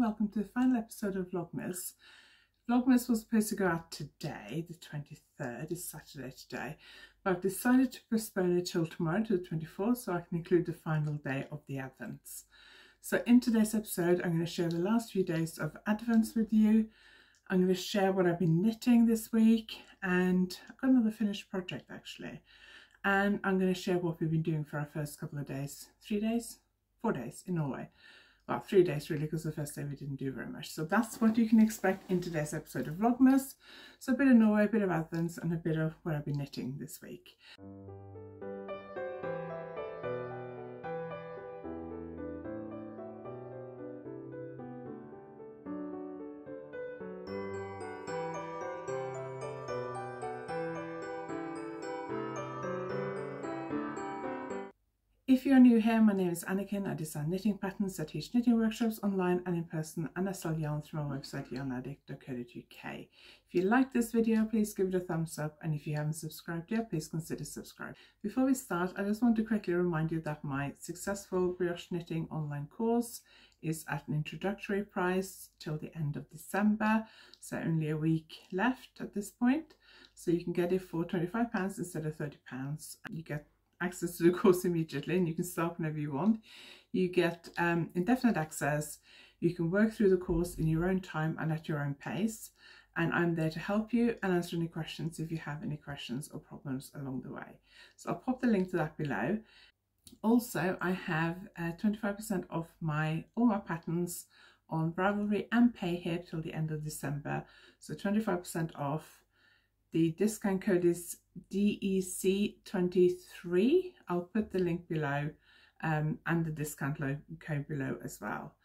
welcome to the final episode of Vlogmas. Vlogmas was supposed to go out today, the 23rd, it's Saturday today, but I've decided to postpone it till tomorrow to the 24th so I can include the final day of the Advents. So in today's episode I'm going to share the last few days of Advents with you. I'm going to share what I've been knitting this week, and I've got another finished project actually. And I'm going to share what we've been doing for our first couple of days, 3 days, 4 days in Norway. Well, 3 days really, because the first day we didn't do very much. So that's what you can expect in today's episode of Vlogmas. So a bit of Norway, a bit of Advents, and a bit of what I've been knitting this week. If you're new here, my name is Anniken. I design knitting patterns, I teach knitting workshops online and in person, and I sell yarn through my website YarnAddict.co.uk. If you like this video, please give it a thumbs up, and if you haven't subscribed yet, please consider subscribing. Before we start, I just want to quickly remind you that my Successful Brioche Knitting online course is at an introductory price till the end of December, so only a week left at this point. So you can get it for £25 instead of £30. You get access to the course immediately, and you can start whenever you want. You get indefinite access. You can work through the course in your own time and at your own pace, and I'm there to help you and answer any questions if you have any questions or problems along the way. So I'll pop the link to that below. Also, I have 25% off all my patterns on Ravelry and PayHip till the end of December, so 25% off. The discount code is DEC23. I'll put the link below and the discount code below as well.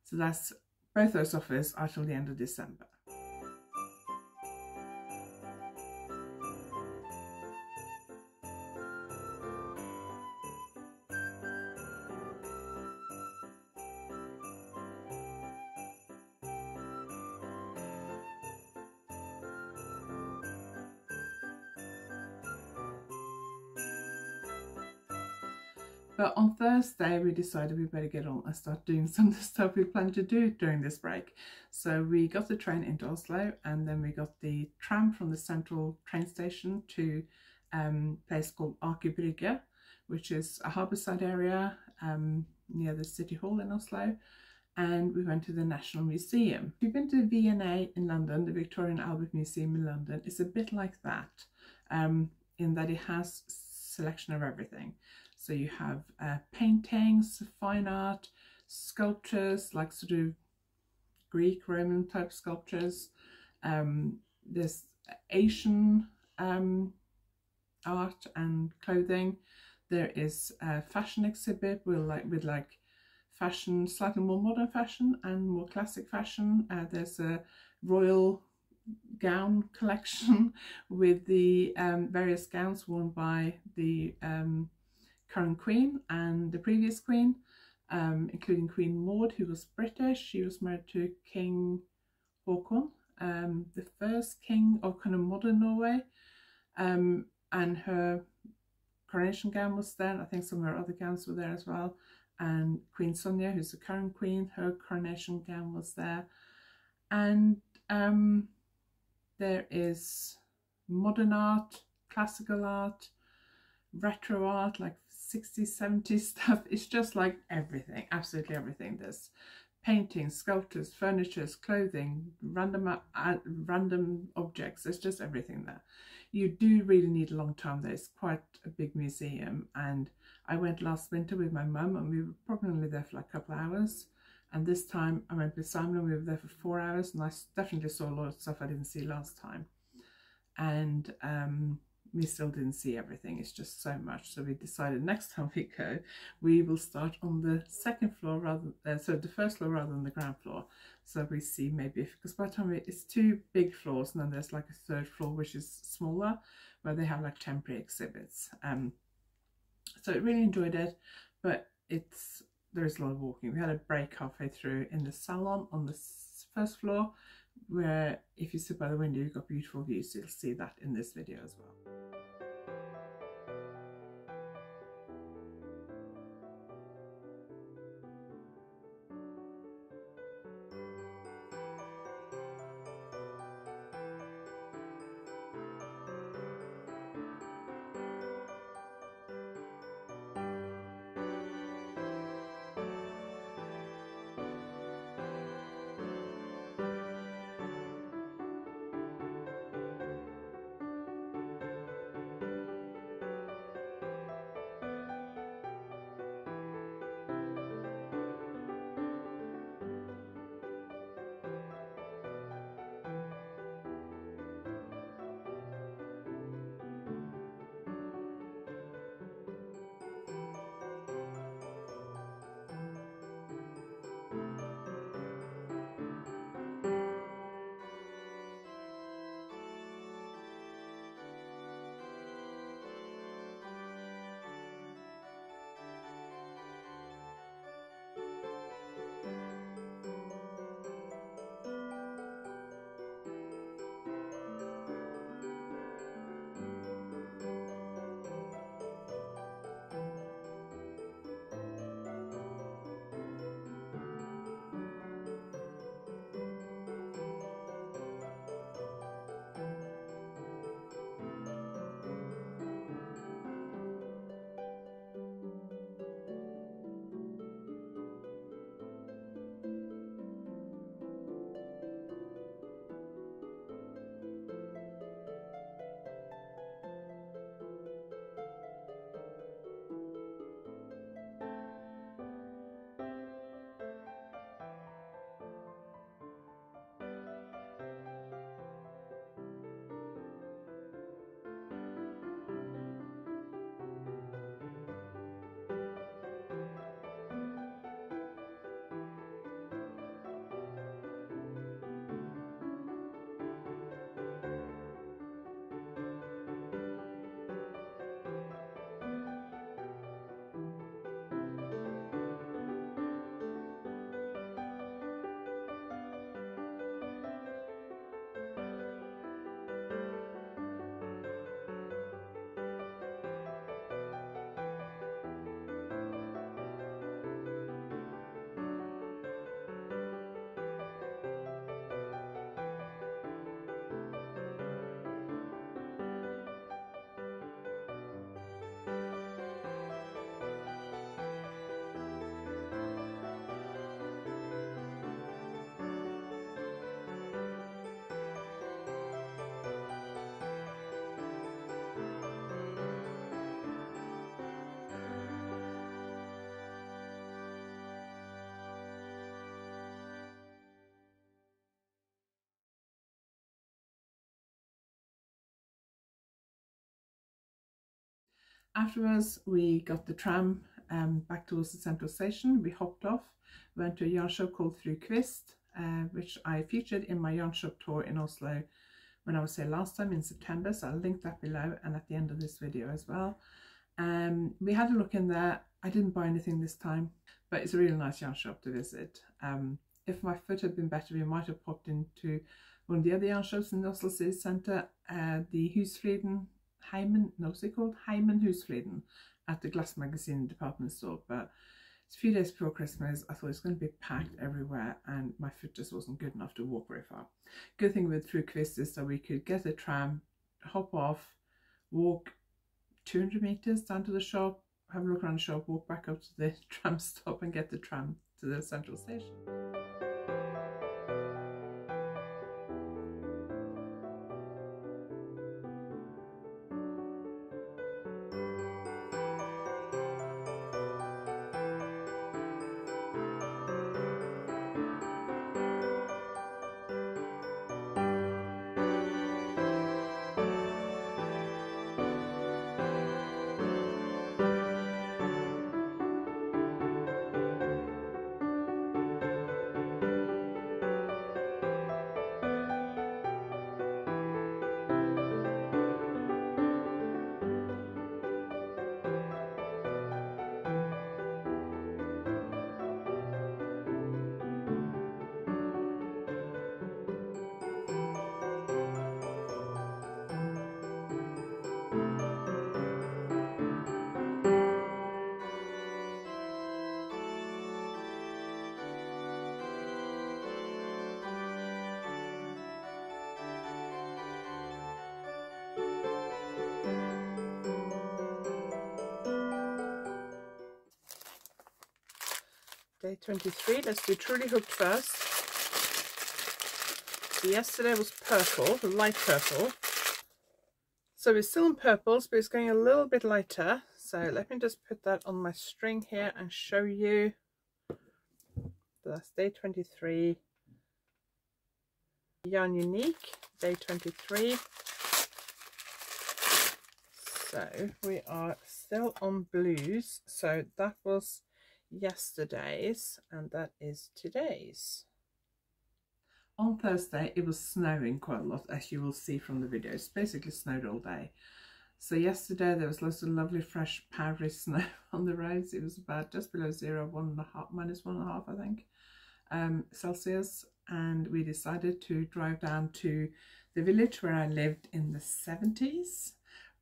So that's both those offers are till the end of December. But on Thursday we decided we better get on and start doing some of the stuff we planned to do during this break. So we got the train into Oslo, and then we got the tram from the central train station to a place called Aker Brygge, which is a harbourside area near the City Hall in Oslo. And we went to the National Museum. If you've been to V&A in London, the Victoria and Albert Museum in London, it's a bit like that in that it has a selection of everything. So you have paintings, fine art, sculptures, like sort of Greek, Roman type sculptures. There's Asian art and clothing. There is a fashion exhibit with fashion, slightly more modern fashion and more classic fashion. There's a royal gown collection with the various gowns worn by the current queen and the previous queen, including Queen Maud, who was British. She was married to King Haakon, the first king of kind of modern Norway, and her coronation gown was there. I think some of her other gowns were there as well. And Queen Sonja, who's the current queen, her coronation gown was there. And there is modern art, classical art, retro art, like 60s, 70s stuff. It's just like everything, absolutely everything. There's paintings, sculptures, furnitures, clothing, random objects. There's just everything there. You do really need a long time there. It's quite a big museum, and I went last winter with my mum, and we were probably only there for like a couple of hours. And this time I went with Simon, and we were there for 4 hours, and I definitely saw a lot of stuff I didn't see last time. And we still didn't see everything. It's just so much. So we decided next time we go, we will start on the second floor the first floor rather than the ground floor. So we see maybe because by the time it's 2 big floors, and then there's like a 3rd floor which is smaller, where they have like temporary exhibits. So I really enjoyed it, but there is a lot of walking. We had a break halfway through in the salon on the 1st floor, where if you sit by the window you've got beautiful views. So you'll see that in this video as well. Afterwards, we got the tram back towards the central station. We hopped off, went to a yarn shop called Kvist, which I featured in my yarn shop tour in Oslo when I was here last time in September, so I'll link that below and at the end of this video as well. We had a look in there. I didn't buy anything this time, but it's a really nice yarn shop to visit. If my foot had been better, we might have popped into one of the other yarn shops in the Oslo City Centre, the Husfliden, Heimen, no, what's it called? Heimen Husfliden at the Glass Magazine department store. But it's a few days before Christmas. I thought it was going to be packed everywhere and my foot just wasn't good enough to walk very far. Good thing with Kvist is that we could get a tram, hop off, walk 200 meters down to the shop, have a look around the shop, walk back up to the tram stop and get the tram to the central station. Day 23, let's do Truly Hooked first. So yesterday was purple, light purple. So we're still in purples, but it's going a little bit lighter. So let me just put that on my string here and show you. So that's day 23. Yarn Unique, day 23. So we are still on blues. So that was yesterday's and that is today's. On Thursday it was snowing quite a lot, as you will see from the video. It's basically snowed all day. So yesterday there was lots of lovely fresh powdery snow on the roads. It was about just below zero, -1.5 I think Celsius, and we decided to drive down to the village where I lived in the 70s.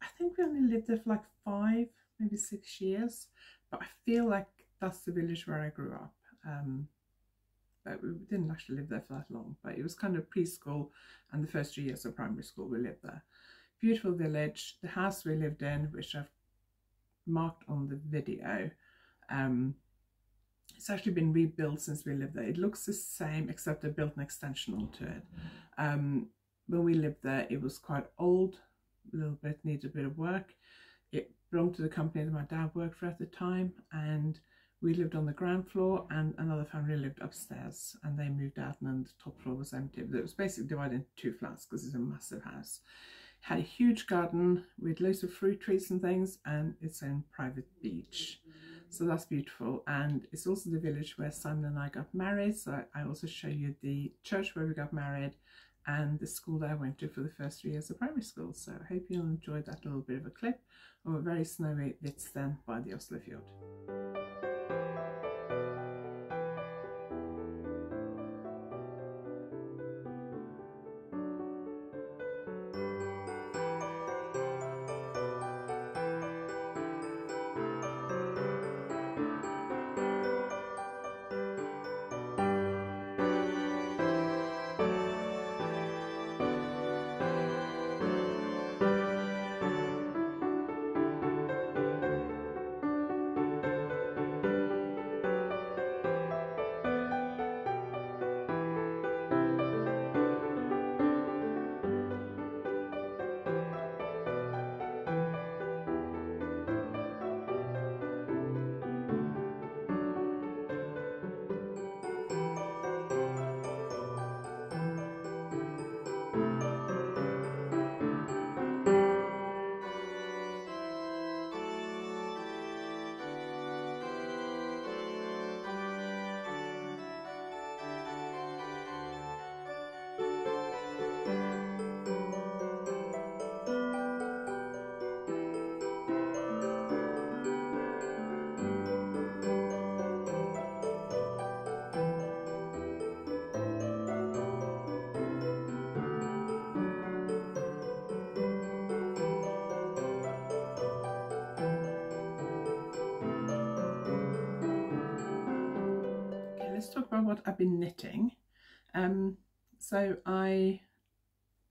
I think we only lived there for like 5, maybe 6 years, but I feel like that's the village where I grew up. But we didn't actually live there for that long, but it was kind of preschool and the first 3 years of primary school we lived there. Beautiful village. The house we lived in, which I've marked on the video, it's actually been rebuilt since we lived there. It looks the same except they built an extension onto it. When we lived there it was quite old, a little bit, needed a bit of work. It belonged to the company that my dad worked for at the time, and we lived on the ground floor and another family lived upstairs, and they moved out and then the top floor was empty. But it was basically divided into 2 flats because it's a massive house. It had a huge garden with loads of fruit trees and things, and its own private beach. So that's beautiful. And it's also the village where Simon and I got married. So I also show you the church where we got married and the school that I went to for the first 3 years of primary school. So I hope you'll enjoy that little bit of a clip of a very snowy Hvitsten by the Oslofjord. about what I've been knitting. So I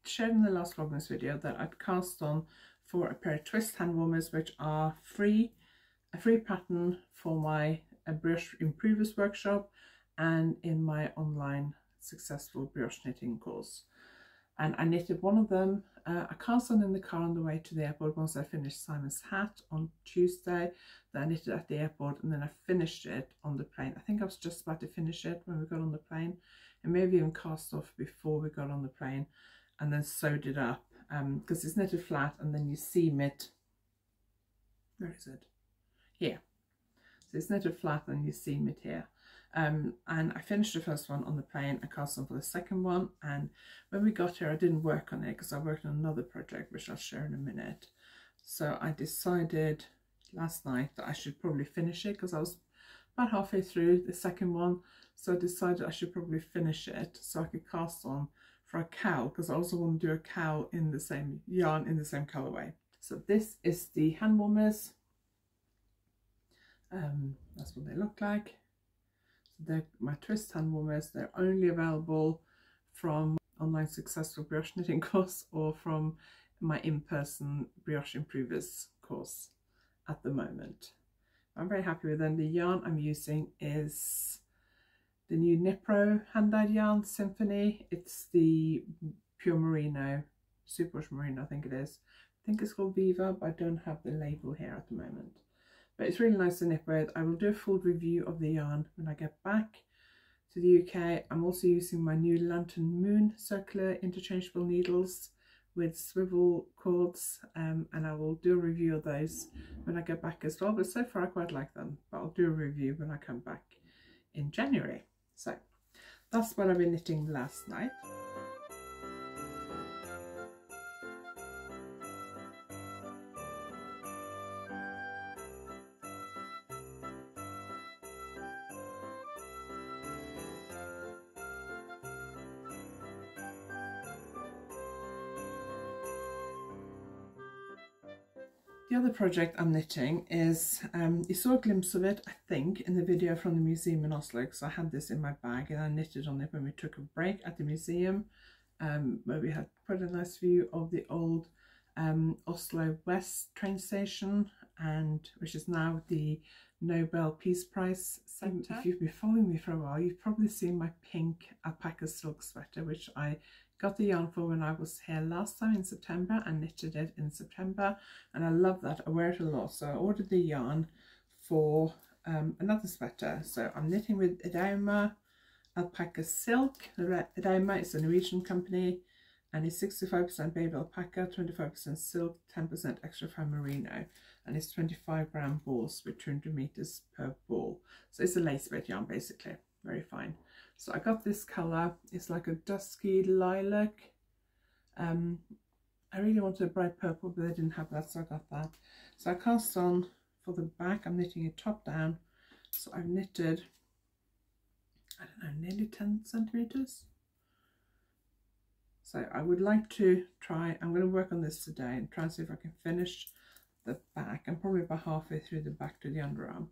shared in the last Vlogmas video that I'd cast on for a pair of twist hand warmers, which are a free pattern for my brioche improvers workshop and in my online successful brioche knitting course. And I knitted one of them. I cast on in the car on the way to the airport once I finished Simon's hat on Tuesday. Then I knitted at the airport, and then I finished it on the plane. I think I was just about to finish it when we got on the plane, and maybe even cast off before we got on the plane, and then sewed it up because it's knitted flat, and then you seam it. Where is it? Here. So it's knitted flat and you seam it here. And I finished the first one on the plane. I cast on for the second one, and when we got here I didn't work on it because I worked on another project which I'll share in a minute. So I decided last night that I should probably finish it because I was about halfway through the second one, so I decided I should probably finish it so I could cast on for a cowl, because I also want to do a cowl in the same yarn in the same colorway. So this is the hand warmers. That's what they look like. So they're my twist hand warmers. They're only available from online successful brioche knitting course or from my in-person brioche improvers course at the moment. I'm very happy with them. The yarn I'm using is the new Nipro hand-dyed yarn Symphony. It's the pure merino, superwash merino I think it is. I think it's called Viva, but I don't have the label here at the moment. But it's really nice to knit with. I will do a full review of the yarn when I get back to the UK. I'm also using my new Lantern Moon circular interchangeable needles with swivel cords, and I will do a review of those when I get back as well. But so far I quite like them, but I'll do a review when I come back in January. So that's what I've been knitting last night. The other project I'm knitting is, you saw a glimpse of it I think in the video from the museum in Oslo, because I had this in my bag and I knitted on it when we took a break at the museum, where we had quite a nice view of the old Oslo West train station, and which is now the Nobel Peace Prize Centre. If you've been following me for a while, you've probably seen my pink alpaca silk sweater, which I got the yarn for when I was here last time in September and knitted it in September, and I love that. I wear it a lot, so I ordered the yarn for another sweater. So I'm knitting with Edema alpaca silk. Edema is a Norwegian company and it's 65% baby alpaca, 25% silk, 10% extra fine merino, and it's 25-gram balls with 200 meters per ball. So it's a lace weight yarn basically, very fine. So I got this colour. It's like a dusky lilac. I really wanted a bright purple, but they didn't have that, so I got that. So I cast on for the back. I'm knitting it top down. So I've knitted, I don't know, nearly 10 centimeters. So I would like to try, I'm going to work on this today and try and see if I can finish the back. I'm probably about halfway through the back to the underarm.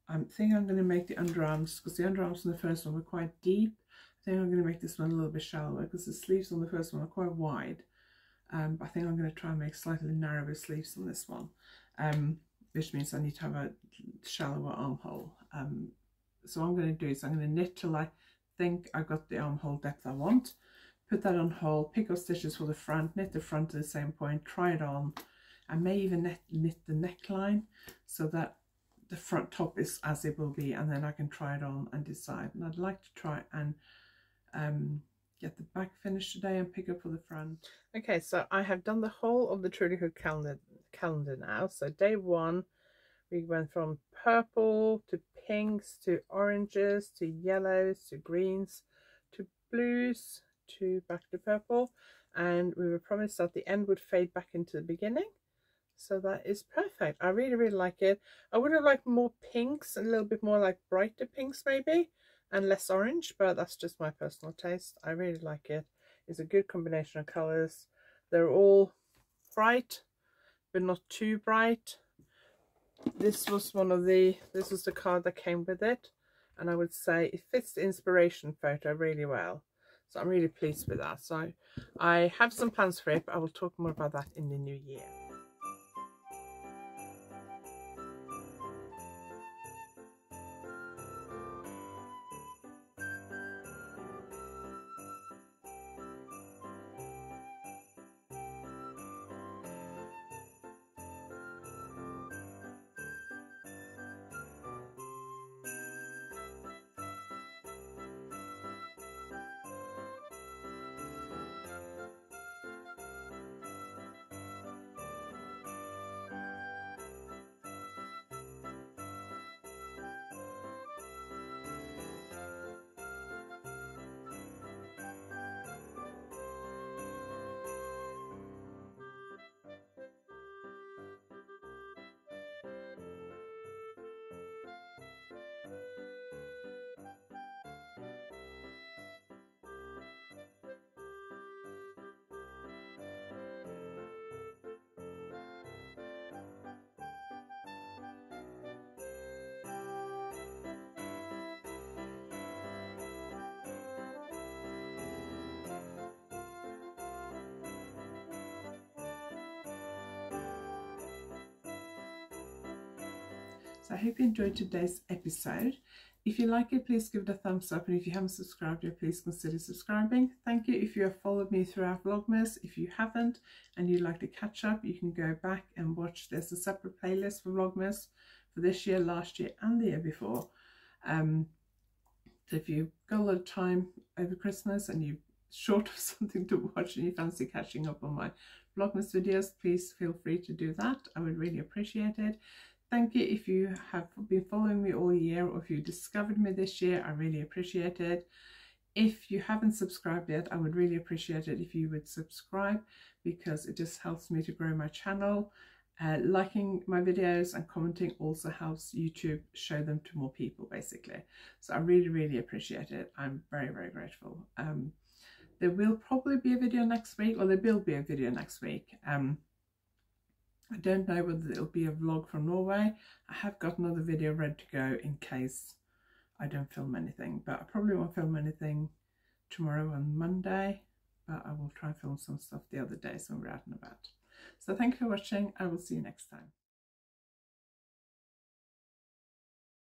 I think I'm going to make the underarms, because the underarms on the first one were quite deep. I think I'm going to make this one a little bit shallower, because the sleeves on the first one are quite wide. But I think I'm going to try and make slightly narrower sleeves on this one, which means I need to have a shallower armhole. So what I'm going to do is I'm going to knit till I think I've got the armhole depth I want, put that on hold, pick up stitches for the front, knit the front to the same point, try it on. I may even knit the neckline so that the front top is as it will be, and then I can try it on and decide. And I'd like to try and get the back finished today and pick up for the front. Okay, so I have done the whole of the Truly Hood calendar now. So day one, we went from purple to pinks to oranges to yellows to greens to blues to back to purple, and we were promised that the end would fade back into the beginning. So that is perfect. I really, really like it. I would have liked more pinks, a little bit more like brighter pinks maybe, and less orange, but that's just my personal taste. I really like it. It's a good combination of colours. They're all bright, but not too bright. This was the card that came with it. and I would say it fits the inspiration photo really well. So I'm really pleased with that. So I have some plans for it, but I will talk more about that in the new year. So I hope you enjoyed today's episode. If you like it, please give it a thumbs up, and if you haven't subscribed yet, please consider subscribing. Thank you if you have followed me throughout Vlogmas. If you haven't and you'd like to catch up, you can go back and watch. There's a separate playlist for Vlogmas for this year, last year and the year before. So if you've got a lot of time over Christmas and you're short of something to watch and you fancy catching up on my Vlogmas videos, please feel free to do that. I would really appreciate it. Thank you if you have been following me all year, or if you discovered me this year. I really appreciate it. If you haven't subscribed yet, I would really appreciate it if you would subscribe, because it just helps me to grow my channel. Liking my videos and commenting also helps YouTube show them to more people, basically. So I really appreciate it. I'm very grateful. There will probably be a video next week, or there will be a video next week. I don't know whether it'll be a vlog from Norway. I have got another video ready to go in case I don't film anything, but I probably won't film anything tomorrow on Monday, but I will try and film some stuff the other days when we're out and about. So thank you for watching. I will see you next time.